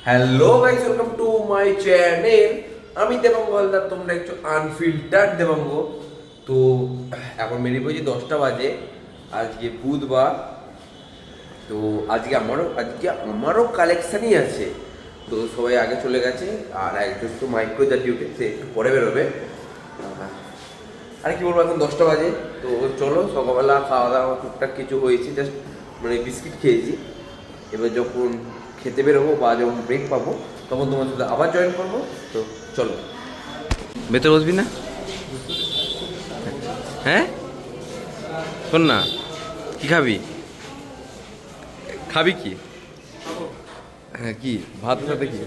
Hello guys, welcome to my channel. আমি দেবাঙ্গ হালদার, তোমরা একটু আনফিল্টার্ড দেবাঙ্গ। তো এখন বেরিয়ে পড়েছি 10টা বাজে, আজকে বুধবার। তো আজকে আমারও কালেকশানই আছে। তো সবাই আগে চলে গেছে, আর একজন তো মাইক্রো জাতীয় সে একটু পরে বেরোবে। আরে কি বলবো, এখন 10টা বাজে। তো চলো, সকালবেলা খাওয়া দাওয়া টুকটাক কিছু হয়েছে, জাস্ট মানে বিস্কিট খেয়েছি। এবার যখন খেতে বেরোবো বা যখন ব্রেক পাবো তখন তোমার সাথে আবার জয়েন করবো। তো চলো, ভেতরে বসবি না? হ্যাঁ, শোন না, কি খাবি? খাবি কি? হ্যাঁ, কি ভাতের সাথে কি?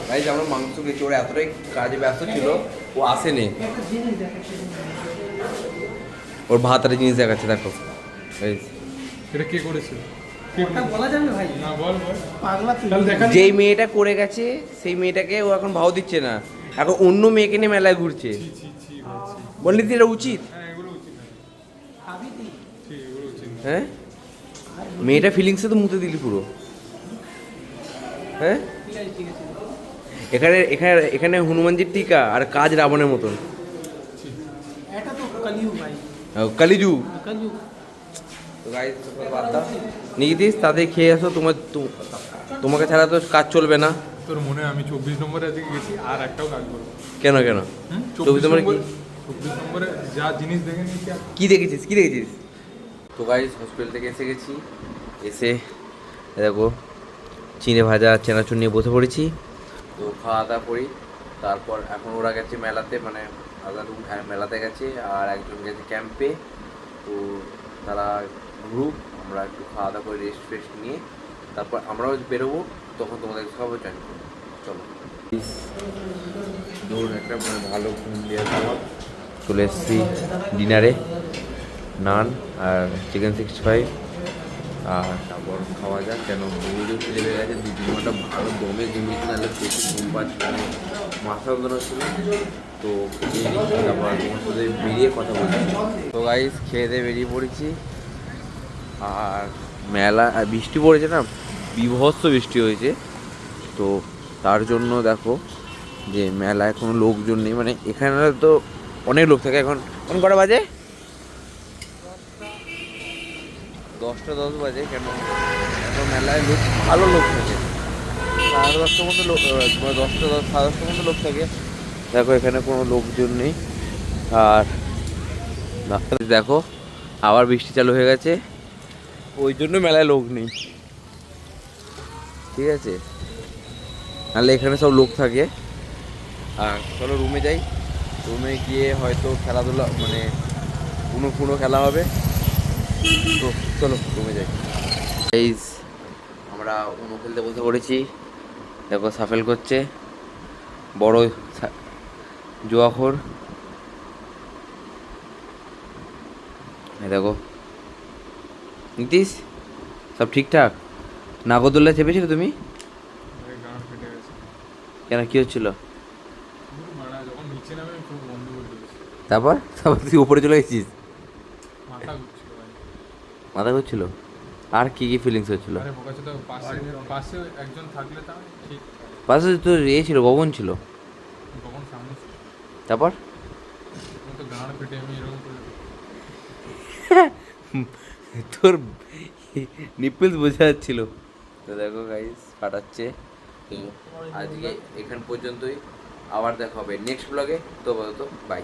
ভাই যে আমরা মাংস খেয়েছি, ওরা এতটাই কাজে ব্যস্ত ছিল, ও আসেনি। ওর ভাত আর জিনিস দেখাচ্ছে, দেখো। এটা কে করেছে? বলা যাবে ভাই? না, বল বল। পাগলা তুই। তাহলে দেখা যেই মেয়েটা করে গেছে সেই মেয়েটাকে ও এখন ভাও দিচ্ছে না, এখন অন্য মেয়েকে নিয়ে মেলায় ঘুরছে। ছি ছি ছি বলছি। বললি তুই এটা উচিত? হ্যাঁ, এগুলো উচিত না। খাবি তুই? ঠিক, এগুলো উচিত না। হ্যাঁ, মেয়েটা ফিলিংসে তো মুতে দিলি পুরো। হ্যাঁ, ঠিক আছে ঠিক আছে। এখানে এখানে এখানে হনুমানজির টিকা আর কাজ রাবণের মতন। এটা তো কলিযুগ ভাই। কালিজু। কলিযুগ। তো গাইস, বাদ দাও, নিকিতিস তাদের খেয়ে আসো। তোমাকে ছাড়া তো কাজ চলবে না। তোর মনে হয় আমি 24 নম্বরে আজকে গেছি আর একটাও কাজ করবো। কেন কেন? 24 নম্বরে কি? 24 নম্বরে যা জিনিস দেখে নিয়েছি আর কি দেখেছিস, কি দেখেছিস? তো গাইস, হসপিটাল থেকে এসে গেছি। এসে দেখো চিড়ে ভাজা চেনাচুর নিয়ে বসে পড়েছি। তো খাওয়া দাওয়া করি, তারপর এখন ওরা গেছে মেলাতে, মানে আলাদা রুম মেলাতে গেছে, আর একজন গেছে ক্যাম্পে। তো তারা গ্রুপ, আমরা একটু খাওয়া দাওয়া করে রেস্ট ফেস্ট নিয়ে তারপর আমরাও বেরোবো, তখন তোমাদের সবাই জয়েন করবো। চলো, ধরুন একটা মানে ভালো ঘুম দেওয়ার খাবার চলে এসেছি ডিনারে। নান আর চিকেন 65, আর তারপর খাওয়া যাক। কেন বহুদের খিদে পেয়ে গেছে, 2-3 ঘন্টা ভালো দমে ঘুমিয়েছি, নাহলে প্রচুর ঘুম পাচ্ছে, মানে মাথা যন্ত্রণা ছিল। তো খেয়ে নিচ্ছি, তারপর তোমার সাথে বেরিয়ে কথা বলছি। তো গাইস, খেয়ে দিয়ে বেরিয়ে পড়েছি। আর মেলা আর বৃষ্টি পড়েছে না, বীভৎস বৃষ্টি হয়েছে। তো তার জন্য দেখো যে মেলায় কোনো লোকজন নেই, মানে এখানে তো অনেক লোক থাকে। এখন কটা বাজে? 10টা 10 বাজে। কেন এখন মেলায় লোক, ভালো লোক থাকে। 10:30টার মধ্যে লোক, 10টা 10 সাড়ে 10টার মধ্যে লোক থাকে। দেখো এখানে কোনো লোকজন নেই। আর দেখো আবার বৃষ্টি চালু হয়ে গেছে, ওই জন্য মেলায় লোক নেই, ঠিক আছে? নাহলে এখানে সব লোক থাকে। আর চলো রুমে যাই, রুমে গিয়ে হয়তো খেলাধুলা মানে কোনো খেলা হবে। তো চলো রুমে যাই। গাইস, আমরা উনো খেলতে বসে পড়েছি। দেখো সাফেল করছে বড় জুয়াখোর। দেখো নীতিশ, সব ঠিকঠাক? নাগরদোল্লা চেপেছিলে তুমি? গান ফেটে গেছে। কেন, কি হচ্ছিল? মারা যখন নিচে নামে খুব বন্ধ করে দিয়েছে। তারপর তুই উপরে চলে গেছিস? মাথা ঘুরছিল ভাই। মাথা ঘুরছিল? আর কি কি ফিলিংস হচ্ছিল? আরে বোকাচ্ছে তো, পাশে পাশে একজন থাকলে তাও ঠিক। পাশে তোর ছিল, ভবন ছিল। কখন সামনে ছিল। তারপর তখন তো গান ফেটে আমি এরকম করে তোর নিপলস বোঝা যাচ্ছিল। তো দেখো গাইস, ফাটাচ্ছে। তো আজকে এখান পর্যন্তই, আবার দেখা হবে নেক্সট ব্লগে। তো বলো তো, বাই।